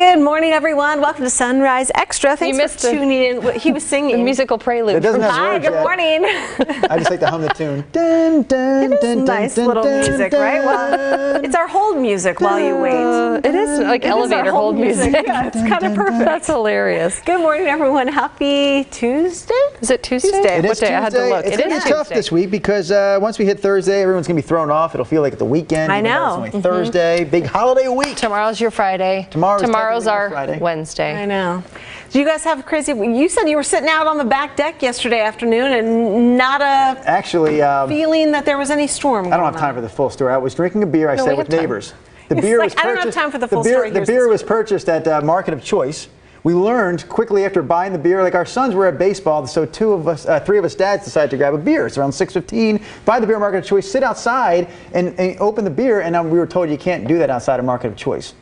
Good morning, everyone. Welcome to Sunrise Extra. Thanks for tuning in. He was singing. The musical prelude. It doesn't have Hi, good morning. I just like to hum the tune. Dun, dun, dun, nice dun, little dun, music, dun, right? Well, it's our hold music while you wait. It is like elevator hold music. Yeah, it's kind of perfect. That's hilarious. Good morning, everyone. Happy Tuesday? Is it Tuesday? It is what day? Tuesday. I had to look. It's going to be tough this week because once we hit Thursday, everyone's going to be thrown off. It'll feel like the weekend. I know. It's only Thursday. Big holiday week. Tomorrow's your Friday. Tomorrow's our Friday. Wednesday. I know. Do you guys have crazy? You said you were sitting out on the back deck yesterday afternoon and not a feeling that there was any storm. I don't have time for the full story. I was drinking a beer. I sat with neighbors. The beer was purchased. I don't have time for the full story. The beer was purchased at Market of Choice. We learned quickly after buying the beer, like our sons were at baseball, so three of us dads decided to grab a beer. It's around 6:15. Buy the beer at Market of Choice, sit outside, and open the beer. And we were told you can't do that outside of Market of Choice.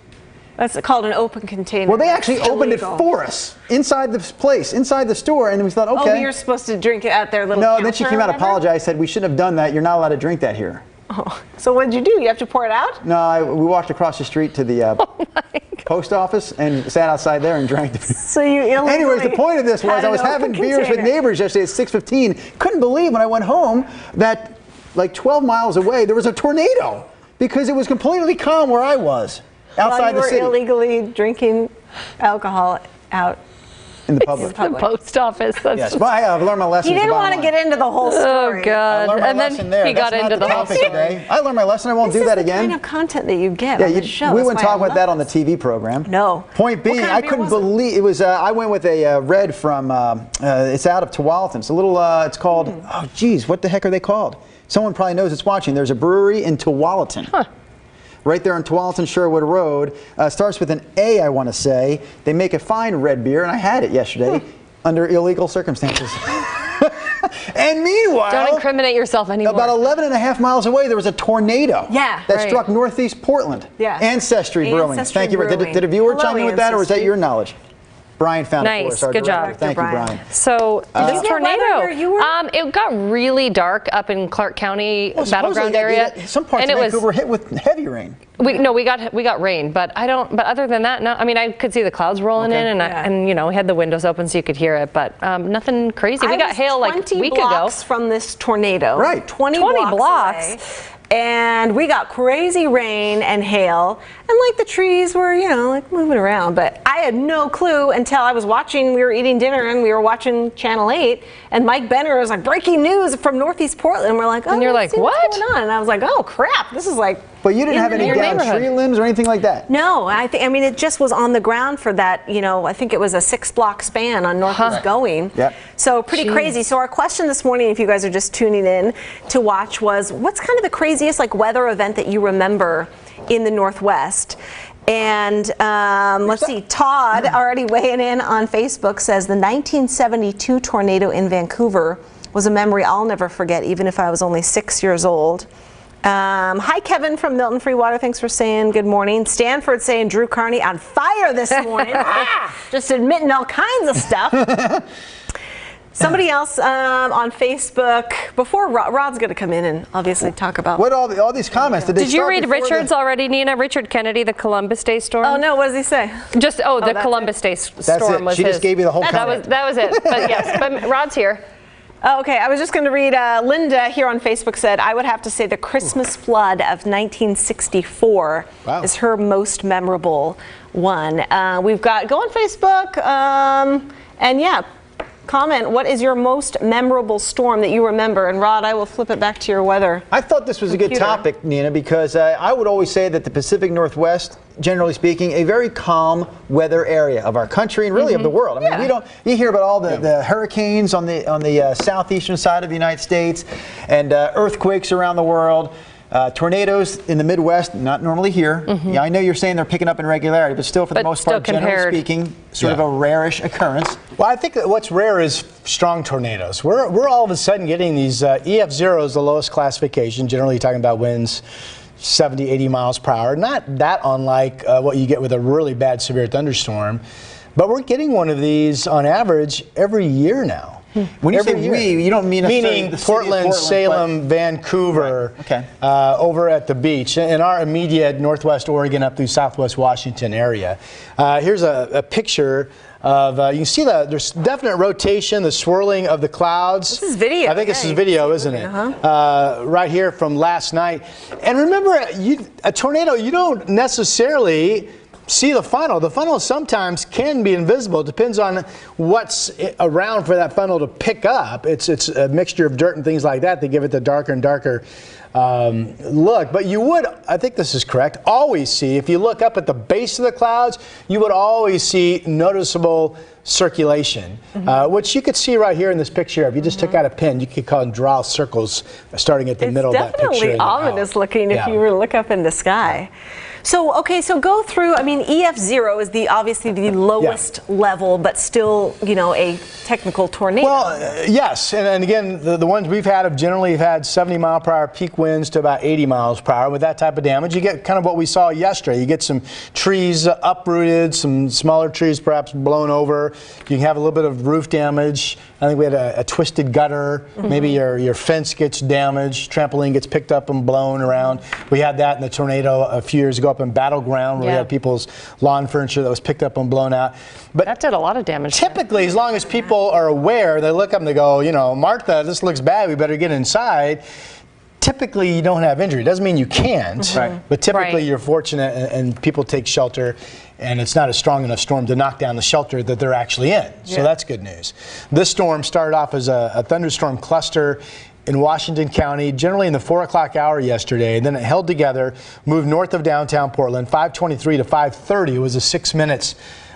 That's called an open container. Well, they actually opened it for us inside the place, inside the store, and we thought, okay. Oh, you're supposed to drink it at their little No, counter. then she came out and apologized, said we shouldn't have done that. You're not allowed to drink that here. Oh, so what did you do? You have to pour it out? No, we walked across the street to the post office and sat outside there and drank the beer. So you illegally Anyways, the point of this was I was having beers with neighbors yesterday at 6:15. Couldn't believe when I went home that like 12 miles away there was a tornado because it was completely calm where I was. Outside the city. You were illegally drinking alcohol out in the public. The post office. Yes, but I've learned my lesson. He didn't want to get into the whole story. Oh God! I learned my lesson there. He got into the whole story. Today. I learned my lesson. I won't do that again. This is the kind of content that you get on the show. We wouldn't talk about that on the TV program. No. Point being, I couldn't believe it was. I went with a red from. It's out of Tualatin. It's a little. It's called. Oh, geez, what the heck are they called? Someone probably knows it's watching. There's a brewery in Tualatin. Huh. Right there on Tualatin Sherwood Road. Starts with an A, I want to say. They make a fine red beer, and I had it yesterday under illegal circumstances. And meanwhile, don't incriminate yourself anymore. About 11.5 miles away, there was a tornado that struck northeast Portland. Yeah. Ancestry Brewing. Thank you. Did a viewer chime in with that, or was that your knowledge? Brian found it for us. Nice, good job. Thank you, Brian. So this tornado, it got really dark up in Clark County battleground area. Some parts of Vancouver were hit with heavy rain. We got rain, but But other than that, no. I mean, I could see the clouds rolling in, and you know, we had the windows open so you could hear it, but nothing crazy. We got hail like a week ago. 20 blocks from this tornado. Right. 20 blocks. Away. And we got crazy rain and hail, and like the trees were, you know, like moving around. But I had no clue until I was watching. We were eating dinner and we were watching Channel 8, and Mike Benner was like, "Breaking news from Northeast Portland." And we're like, "Oh," and you're like, "What? What's going on?" And I was like, "Oh crap, this is like." But you didn't have any down tree limbs or anything like that? No, I mean, it just was on the ground for that, you know, I think it was a 6-block span on Northeast going. Yep. So pretty crazy. So our question this morning, if you guys are just tuning in to watch, was what's kind of the craziest like weather event that you remember in the Northwest? And let's see, Todd already weighing in on Facebook says the 1972 tornado in Vancouver was a memory I'll never forget, even if I was only 6 years old. Hi, Kevin from Milton Freewater. Thanks for saying good morning. Stanford saying Drew Carney on fire this morning. Just admitting all kinds of stuff. Somebody else on Facebook, before Rod's going to come in and obviously talk about what all these comments. Did you read Richard's already, Nina? Richard Kennedy, the Columbus Day storm? Oh, no. What does he say? Just, the Columbus Day storm was his. She just gave you the whole comment. That was it. But yes, but Rod's here. Oh, okay, I was just going to read, Linda here on Facebook said, I would have to say the Christmas flood of 1964 is her most memorable one. We've got, go on Facebook, and yeah, comment, what is your most memorable storm that you remember? And Rod, I will flip it back to your weather. I thought this was a good topic, Nina, because I would always say that the Pacific Northwest, generally speaking, a very calm weather area of our country and really of the world. I mean, you hear about all the hurricanes on the southeastern side of the United States and earthquakes around the world. Tornadoes in the Midwest, not normally here. Yeah, I know you're saying they're picking up in regularity, but still, for the most part, generally speaking, sort of a rare-ish occurrence. Well, I think that what's rare is strong tornadoes. We're all of a sudden getting these EF0 is the lowest classification, generally talking about winds 70, 80 miles per hour. Not that unlike what you get with a really bad severe thunderstorm, but we're getting one of these on average every year now. When you say we, you don't mean meaning Portland, Salem, Vancouver, right. Okay. Over at the beach in our immediate Northwest Oregon up through Southwest Washington area. Here's a picture of, you can see there's definite rotation, the swirling of the clouds. This is video. I think this is video, isn't it? Right here from last night. And remember, a tornado, you don't necessarily see the funnel. The funnel sometimes can be invisible. It depends on what's around for that funnel to pick up. It's a mixture of dirt and things like that that give it the darker and darker look. But you would, I think this is correct, always see, if you look up at the base of the clouds, you would always see noticeable circulation, which you could see right here in this picture. If you just took out a pen, you could draw circles starting at the middle of that picture. It's definitely ominous looking if you were to look up in the sky. So, okay, so go through, I mean, EF0 is obviously the lowest level, but still, a technical tornado. Well, yes, and again, the ones we've had have generally had 70-mile-per-hour peak winds to about 80 miles per hour. With that type of damage, you get kind of what we saw yesterday. You get some trees uprooted, some smaller trees perhaps blown over. You can have a little bit of roof damage. I think we had a twisted gutter. Maybe your fence gets damaged. Trampoline gets picked up and blown around. We had that in the tornado a few years ago up in Battleground, where we had people's lawn furniture that was picked up and blown out. But that did a lot of damage. Typically, as long as people are aware, they look up and they go, Martha, this looks bad. We better get inside. Typically, you don't have injury. Doesn't mean you can't, but typically you're fortunate and people take shelter, and it's not a strong enough storm to knock down the shelter that they're actually in. So that's good news. This storm started off as a thunderstorm cluster in Washington County, generally in the 4 o'clock hour yesterday. Then it held together, moved north of downtown Portland, 5:23 to 5:30. It was a 6 minutes,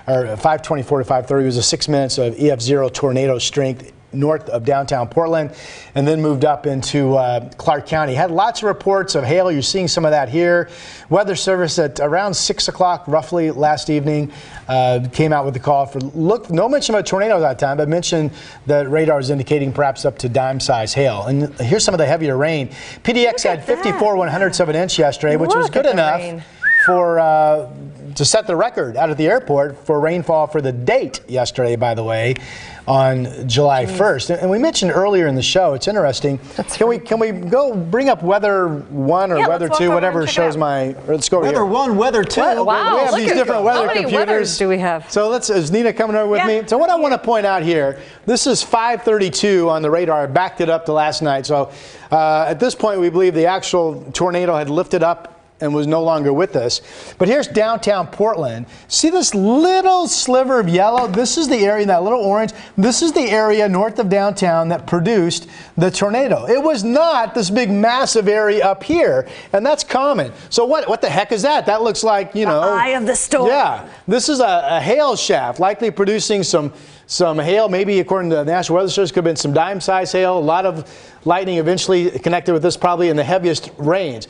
or 5:24 to 5:30 was a 6 minutes of EF0 tornado strength north of downtown Portland, and then moved up into Clark County. Had lots of reports of hail. You're seeing some of that here. Weather Service at around 6 o'clock roughly last evening came out with the call for no mention of a tornado at that time, but mentioned that radar is indicating perhaps up to dime-size hail. And here's some of the heavier rain. PDX had 54 1/100ths of an inch yesterday, which was good enough for to set the record out at the airport for rainfall for the date yesterday, by the way, on July 1st. And we mentioned earlier in the show, it's interesting. Can we go bring up weather 1 or weather 2, whatever shows my, let's go over weather here. 1, weather 2. Wow, we have these different weather How many computers. weathers do we have? So is Nina coming over with me? So what I want to point out here, this is 5:32 on the radar. I backed it up to last night. So at this point, we believe the actual tornado had lifted up and was no longer with us. But here's downtown Portland. See this little sliver of yellow? This is the area, that little orange. This is the area north of downtown that produced the tornado. It was not this big massive area up here, and that's common. So what the heck is that? That looks like, the eye of the storm. Yeah, this is a hail shaft, likely producing some hail, maybe according to the National Weather Service, could have been some dime-size hail. A lot of lightning eventually connected with this, probably in the heaviest rains.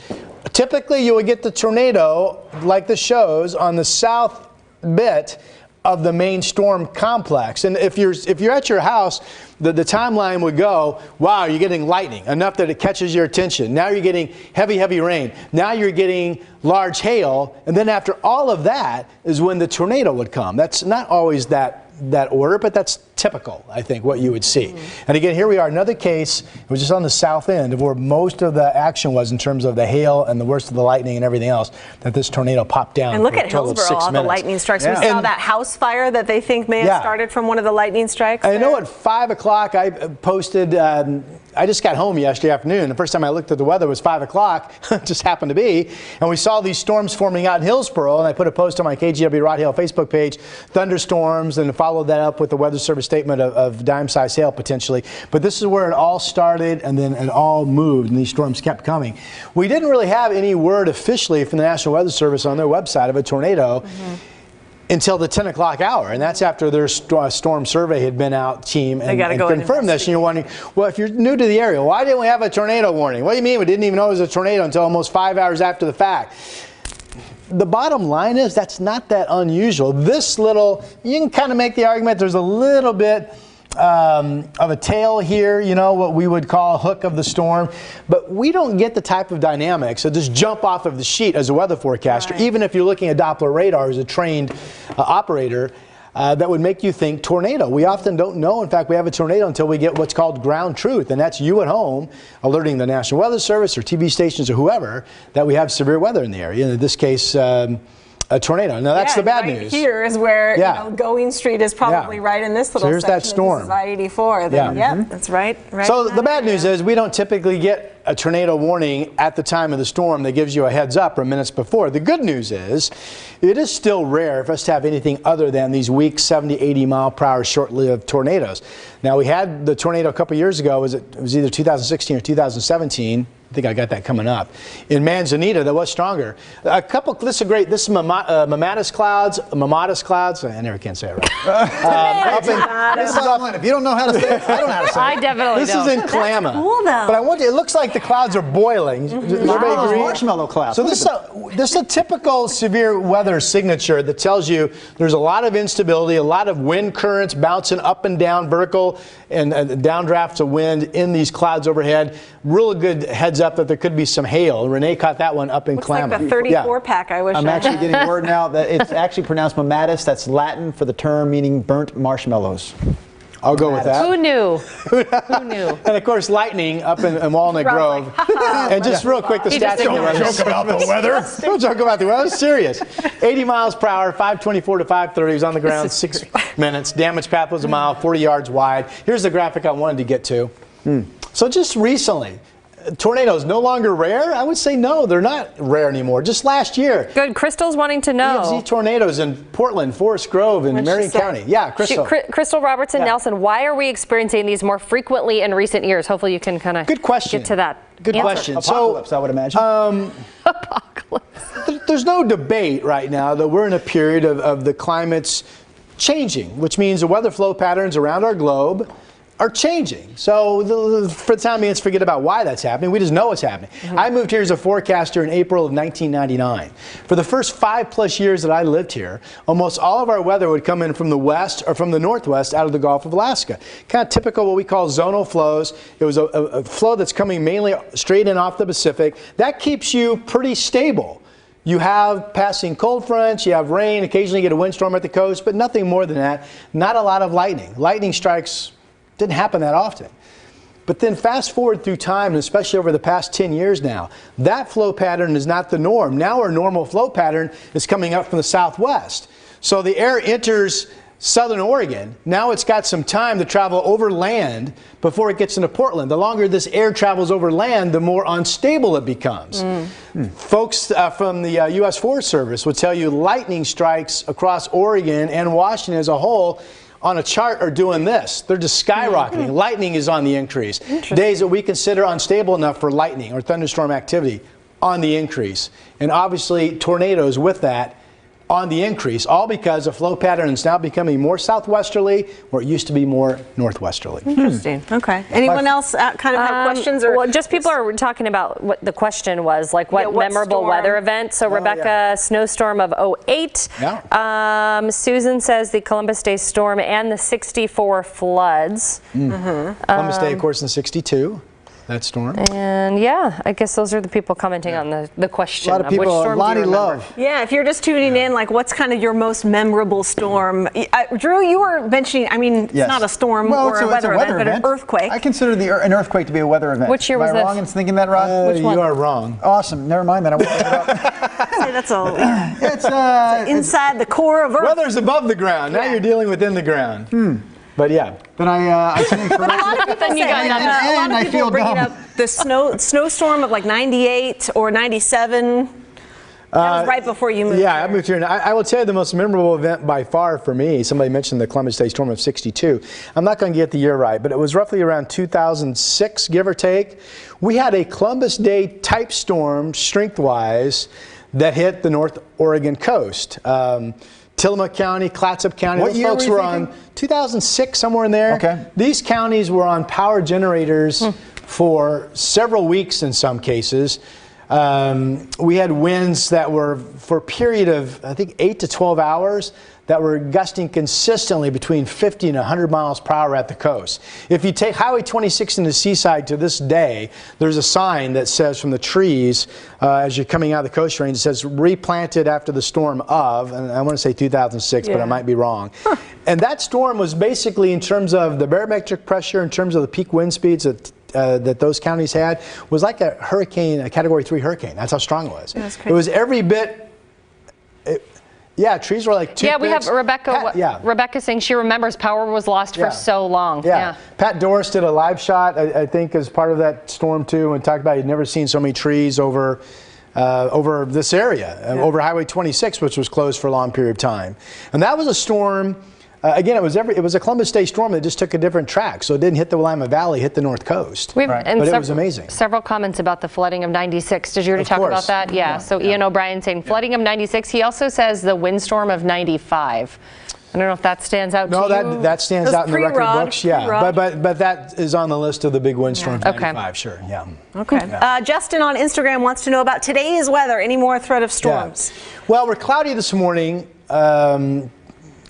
Typically, you would get the tornado, like this shows, on the south bit of the main storm complex. And if you're at your house, the timeline would go, wow, you're getting lightning, enough that it catches your attention. Now you're getting heavy, heavy rain. Now you're getting large hail. And then after all of that is when the tornado would come. That's not always that order, but that's typical, I think, what you would see. And again, here we are, another case. It was just on the south end of where most of the action was in terms of the hail and the worst of the lightning and everything else, that this tornado popped down. And look at Hillsborough, all the lightning strikes. We saw that house fire that they think may have started from one of the lightning strikes. I know at 5 o'clock I posted, I just got home yesterday afternoon. The first time I looked at the weather was 5 o'clock, just happened to be, and we saw these storms forming out in Hillsborough, and I put a post on my KGW Rod Hail Facebook page, thunderstorms, and followed that up with the Weather Service statement of dime-size hail potentially. But this is where it all started, and then it all moved, and these storms kept coming. We didn't really have any word officially from the National Weather Service on their website of a tornado until the 10 o'clock hour, and that's after their storm survey had been out, team, and confirmed this. And you're wondering, well, if you're new to the area, why didn't we have a tornado warning? What do you mean we didn't even know it was a tornado until almost 5 hours after the fact? The bottom line is that's not that unusual. This little, you can kind of make the argument there's a little bit of a tail here, what we would call a hook of the storm. But we don't get the type of dynamics that just jump off of the sheet as a weather forecaster, even if you're looking at Doppler radar as a trained operator. that would make you think tornado. We often don't know, in fact, we have a tornado until we get what's called ground truth, and that's you at home alerting the National Weather Service or TV stations or whoever that we have severe weather in the area. In this case, a tornado. Now that's the bad news. Here is where Going Street is probably right in this little section. Here's that storm. This is I-84. Then, that's right. So the bad news is we don't typically get a tornado warning at the time of the storm that gives you a heads up or minutes before. The good news is it is still rare for us to have anything other than these weak 70, 80 mile per hour short-lived tornadoes. Now we had the tornado a couple years ago. It was either 2016 or 2017. I think I got that coming up. In Manzanita, that was stronger. This is great. This is Mammatus clouds. I never can say it right. This is up, if you don't know how to say it, I don't know how to say it. I definitely don't. This is in Klamath. Cool, though. But it looks like the clouds are boiling. Marshmallow clouds. So this is a typical severe weather signature that tells you there's a lot of instability, a lot of wind currents bouncing up and down, vertical and downdrafts of wind in these clouds overhead. Real good heads up that there could be some hail. Renee caught that one up in Klamath. Like the 34 pack, I wish. I'm actually getting word now that it's actually pronounced mammatus. That's Latin for the term meaning burnt marshmallows. I'll go with that. Who knew? Who knew? And of course, lightning up in Walnut Grove. And just real quick, the stats. Don't joke about the weather. Don't joke about the weather. I was serious. 80 miles per hour, 524 to 530. He was on the ground 6 minutes. Damage path was a mile, 40 yards wide. Here's the graphic I wanted to get to. So just recently, tornadoes no longer rare? I would say no, they're not rare anymore. Just last year. Good. Crystal's wanting to know. EFZ tornadoes in Portland, Forest Grove, and Marion County. Yeah, Crystal. Crystal Robertson Nelson, why are we experiencing these more frequently in recent years? Hopefully you can kind of get to that. Good question. Apocalypse, I would imagine. Apocalypse. There's no debate right now that we're in a period of the climate's changing, which means the weather flow patterns around our globe are changing. So for the time being, let's forget about why that's happening. We just know it's happening. I moved here as a forecaster in April of 1999. For the first 5+ years that I lived here, almost all of our weather would come in from the west or from the northwest out of the Gulf of Alaska. Kind of typical what we call zonal flows. It was a flow that's coming mainly straight in off the Pacific. That keeps you pretty stable. You have passing cold fronts, you have rain, occasionally you get a windstorm at the coast, but nothing more than that. Not a lot of lightning. Lightning strikes didn't happen that often. But then fast forward through time, and especially over the past 10 years now, that flow pattern is not the norm. Now our normal flow pattern is coming up from the southwest. So the air enters southern Oregon. Now it's got some time to travel over land before it gets into Portland. The longer this air travels over land, the more unstable it becomes. Folks from the U.S. Forest Service would tell you lightning strikes across Oregon and Washington as a whole on a chart are doing this. They're just skyrocketing. Lightning is on the increase. Days that we consider unstable enough for lightning or thunderstorm activity on the increase. And obviously tornadoes with that on the increase, all because the flow pattern is now becoming more southwesterly, where it used to be more northwesterly. Interesting. Okay. Anyone else kind of have questions? Or well, just people are talking about what the question was, like what memorable weather event. So Rebecca, snowstorm of 08. Susan says the Columbus Day storm and the 64 floods. Columbus Day, of course, in 62. That storm. And yeah, I guess those are the people commenting on the question. A lot of people, which storm Lonnie do you remember? Love. Yeah, if you're just tuning in, like what's kind of your most memorable storm? Drew, you were mentioning, I mean, it's not a storm or a weather event, but an earthquake. I consider an earthquake to be a weather event. Which year was Am I wrong in thinking that, Rod? Which one? You are wrong. Awesome. Never mind that. I won't look it up. It's inside the core of Earth. Weather's above the ground. Now you're dealing within the ground. But yeah. But I think a lot of people say, a lot of people bringing up the snowstorm of like 98 or 97. That was right before you moved here. I moved here. And I will tell you the most memorable event by far for me, somebody mentioned the Columbus Day storm of 62. I'm not going to get the year right, but it was roughly around 2006, give or take. We had a Columbus Day type storm, strength-wise, that hit the North Oregon coast. Tillamook County, Clatsop County. What those year folks were were you on 2006, somewhere in there. Okay. These counties were on power generators for several weeks in some cases. We had winds that were for a period of, I think, 8 to 12 hours. that were gusting consistently between 50 and 100 miles per hour at the coast. If you take Highway 26 in the Seaside to this day, there's a sign that says from the trees as you're coming out of the coast range, it says replanted after the storm of, and I want to say 2006, but I might be wrong. Huh. And that storm was basically, in terms of the barometric pressure, in terms of the peak wind speeds that those counties had, was like a hurricane, a Category 3 hurricane. That's how strong it was. That's crazy. It was every bit. Yeah, trees were like 2 Yeah, we have Rebecca. Rebecca saying she remembers power was lost for so long. Yeah. Pat Doris did a live shot, I think, as part of that storm too, and talked about he'd never seen so many trees over this area, over Highway 26, which was closed for a long period of time. And that was a storm. Again, it was a Columbus Day storm that just took a different track, so it didn't hit the Willamette Valley, hit the North Coast. But it was amazing. Several comments about the flooding of 96. Did you already talk about that? Yeah. So Ian O'Brien saying flooding of 96. He also says the windstorm of 95. I don't know if that stands out to you. No, that stands out in the record books. Yeah, but that is on the list of the big windstorms. 95, sure. Yeah. Okay. Yeah. Justin on Instagram wants to know about today's weather. Any more threat of storms? Yeah. Well, we're cloudy this morning.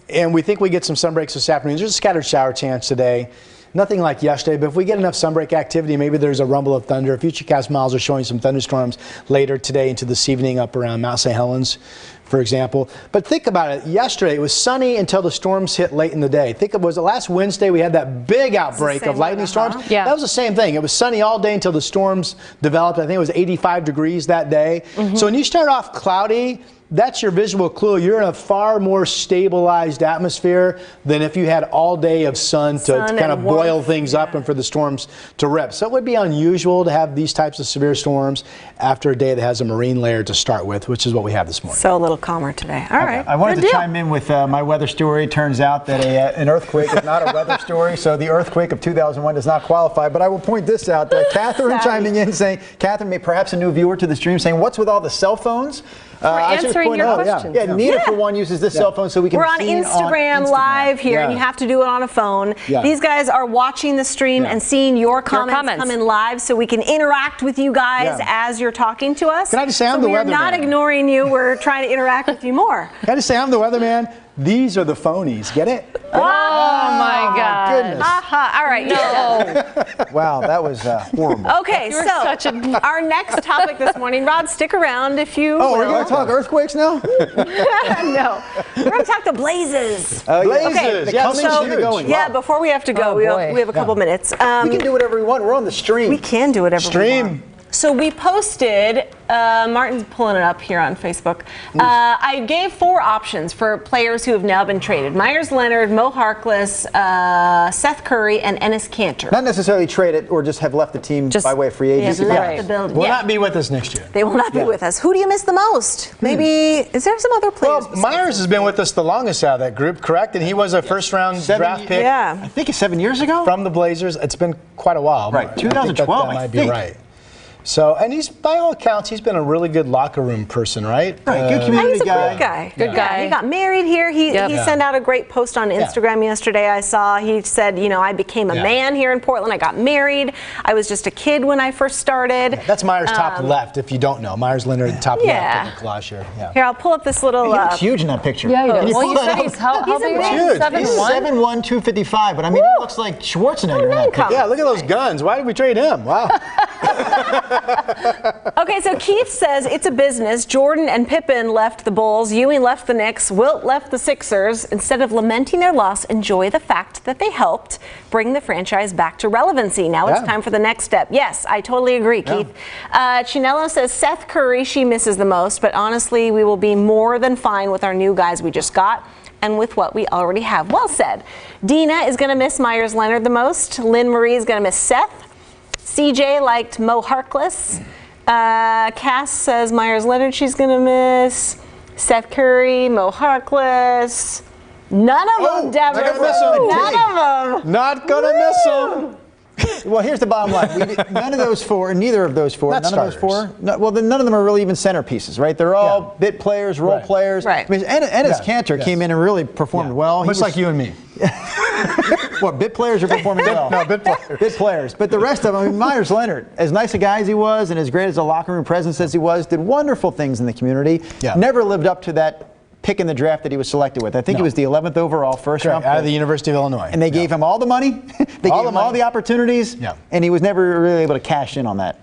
And we think we get some sunbreaks this afternoon. There's a scattered shower chance today. Nothing like yesterday, but if we get enough sunbreak activity, maybe there's a rumble of thunder. Futurecast models are showing some thunderstorms later today into this evening up around Mount St. Helens, for example. But think about it. Yesterday, it was sunny until the storms hit late in the day. Was it last Wednesday we had that big outbreak of lightning storms? Yeah. That was the same thing. It was sunny all day until the storms developed. I think it was 85 degrees that day. So when you start off cloudy, that's your visual clue. You're in a far more stabilized atmosphere than if you had all day of sun to kind of boil things up and for the storms to rip. So it would be unusual to have these types of severe storms after a day that has a marine layer to start with, which is what we have this morning. So a little calmer today. All right. I wanted to chime in with my weather story. It turns out that an earthquake is not a weather story, so the earthquake of 2001 does not qualify. But I will point this out. Catherine chiming in saying, Catherine, perhaps a new viewer to the stream, saying, what's with all the cell phones? We're answering your questions. Yeah, Nina, for one, uses this cell phone so we can We're on Instagram live here, and you have to do it on a phone. These guys are watching the stream and seeing your comments come in live so we can interact with you guys as you're talking to us. Can I just say I'm the weatherman? We're not ignoring you. We're trying to interact with you more. Can I just say I'm the weatherman? These are the phonies. Get it? Oh my God. Goodness. All right. No. Wow, that was horrible. Okay, so our next topic this morning, Rod, stick around if you will. We're going to talk earthquakes now? No. We're going to talk the blazes. Blazes. Okay. Before we have to go, we have a couple minutes. We can do whatever we want. We're on the stream. We can do whatever we want. So we posted, Martin's pulling it up here on Facebook. I gave 4 options for players who have now been traded. Meyers Leonard, Mo Harkless, Seth Curry, and Enes Kanter. Not necessarily traded or just have left the team by way of free agency. Left the building. Will not be with us next year. They will not be with us. Who do you miss the most? Maybe, is there some other players? Well, Meyers has been with us the longest out of that group, correct? And he was a first-round draft pick. Yeah. I think it's 7 years ago. From the Blazers. It's been quite a while. Right, 2012, that might be right. So, and he's, by all accounts, he's been a really good locker room person, right? Right, good community guy. Good guy. He got married here. He sent out a great post on Instagram yesterday. I saw. He said, I became a man here in Portland. I got married. I was just a kid when I first started. That's Meyers top left, if you don't know. Meyers Leonard top left in the collage here. Here, I'll pull up this little. He looks huge in that picture. Yeah, he does. Well, you said he's how big? He's 7'1", 255. But I mean, he looks like Schwarzenegger in that picture. Yeah, look at those guns. Why did we trade him? Wow. Okay, so Keith says it's a business. Jordan and Pippen left the Bulls. Ewing left the Knicks. Wilt left the Sixers. Instead of lamenting their loss, enjoy the fact that they helped bring the franchise back to relevancy. Now it's time for the next step. Yes, I totally agree, Keith. Chinello says Seth Curry she misses the most, but honestly, we will be more than fine with our new guys we just got and with what we already have. Well said. Dina is going to miss Meyers Leonard the most. Lynn Marie is going to miss Seth. CJ liked Mo Harkless. Cass says Meyers Leonard she's going to miss. Seth Curry, Mo Harkless. None of them, Deborah. Not gonna miss him. None of them. Not going to miss him. Well, here's the bottom line. None of those 4, neither of those 4, none of those 4. None of them are really even centerpieces, right? They're all bit players, role players. Right. I mean, Enes Kanter came in and really performed well. Much like you and me. What, bit players are performing well? No, bit players. Bit players. But the rest of them, I mean, Meyers Leonard, as nice a guy as he was and as great as a locker room presence as he was, did wonderful things in the community. Never lived up to that pick in the draft that he was selected with. I think he was the 11th overall, first round pick. Out of the University of Illinois. And they gave him all the money, they gave him all the opportunities, and he was never really able to cash in on that.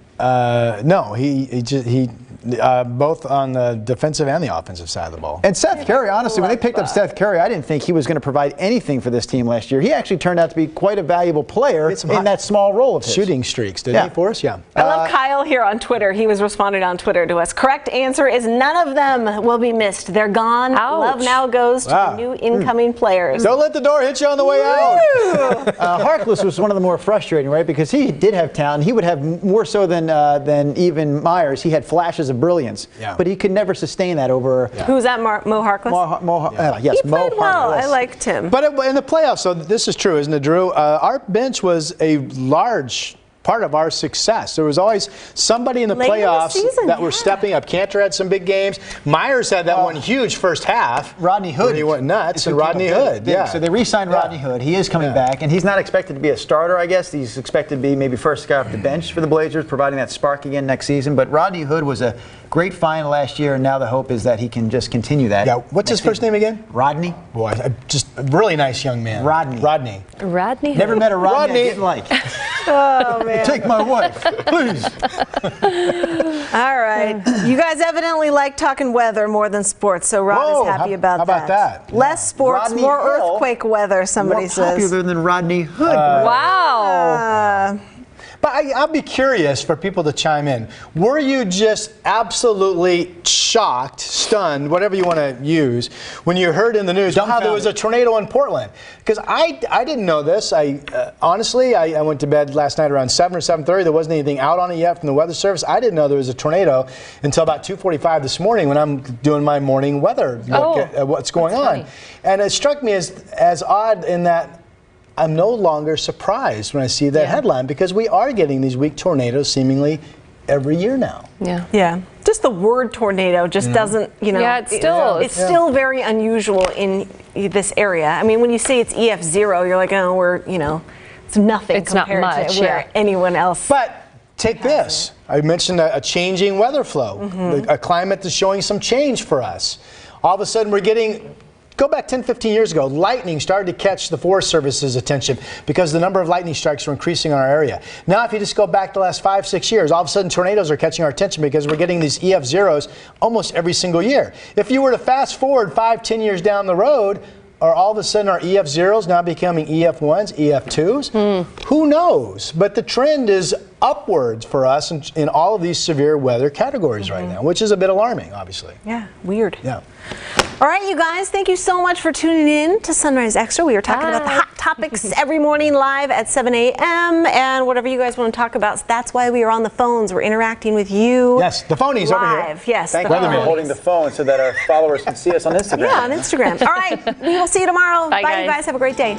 No, he both on the defensive and the offensive side of the ball. And Seth Curry, honestly, when they picked up Seth Curry, I didn't think he was going to provide anything for this team last year. He actually turned out to be quite a valuable player in that small role of his. Shooting streaks, didn't he, for us? Yeah. I love Kyle here on Twitter. He was responding on Twitter to us. Correct answer is none of them will be missed. They're gone. Ouch. Love now goes to the new incoming players. Don't let the door hit you on the way out. Harkless was one of the more frustrating, right? Because he did have talent. He would have more so than even Meyers. He had flashes of brilliance. Yeah. But he could never sustain that over. Who's that, Mo Harkless? Yes, he Mo played well. Harkless. I liked him. But in the playoffs, so this is true, isn't it, Drew? Our bench was a large part of our success. There was always somebody in the playoffs that were stepping up. Cantor had some big games. Myers had that one huge first half. Rodney Hood. He went nuts. And Rodney Hood, So they re-signed Rodney Hood. He is coming back, and he's not expected to be a starter, I guess. He's expected to be maybe first guy off the bench for the Blazers, providing that spark again next season. But Rodney Hood was a great find last year, and now the hope is that he can just continue that. Yeah. What's his first name again? Rodney. Boy, just a really nice young man. Rodney. Never met a Rodney I didn't like. Oh, man. Take my wife, please. All right. You guys evidently like talking weather more than sports, so Rod is happy about that. How about that? Less sports, Rodney more Hill, earthquake weather, somebody more says. popular than Rodney Hood. Wow. But I'll be curious for people to chime in. Were you just absolutely shocked, stunned, whatever you want to use, when you heard in the news how there was a tornado in Portland? Because I didn't know this. Honestly, I went to bed last night around 7 or 7:30. There wasn't anything out on it yet from the Weather Service. I didn't know there was a tornado until about 2:45 this morning when I'm doing my morning weather look at what's going on. Funny. And it struck me as odd in that I'm no longer surprised when I see that headline, because we are getting these weak tornadoes seemingly every year now. Yeah. Just the word tornado just doesn't, Yeah, it's still very unusual in this area. I mean, when you say it's EF0, you're like, oh, it's nothing It's not compared much, to where anyone else. But take this. I mentioned a changing weather flow, a climate that's showing some change for us. All of a sudden, we're getting. Go back 10, 15 years ago, lightning started to catch the Forest Service's attention because the number of lightning strikes were increasing in our area. Now, if you just go back the last 5, 6 years, all of a sudden tornadoes are catching our attention because we're getting these EF0s almost every single year. If you were to fast forward 5, 10 years down the road, are all of a sudden our EF0s now becoming EF1s, EF2s? Who knows? But the trend is upwards for us in all of these severe weather categories right now, which is a bit alarming, obviously. Yeah, weird. Yeah. All right, you guys, thank you so much for tuning in to Sunrise Extra. We are talking about the hot topics every morning live at 7 a.m. and whatever you guys want to talk about. So that's why we are on the phones. We're interacting with you. Yes, the phonies over here. Yes, Thank you for holding the phone so that our followers can see us on Instagram. Yeah, on Instagram. All right, we will see you tomorrow. Bye, you guys. Have a great day.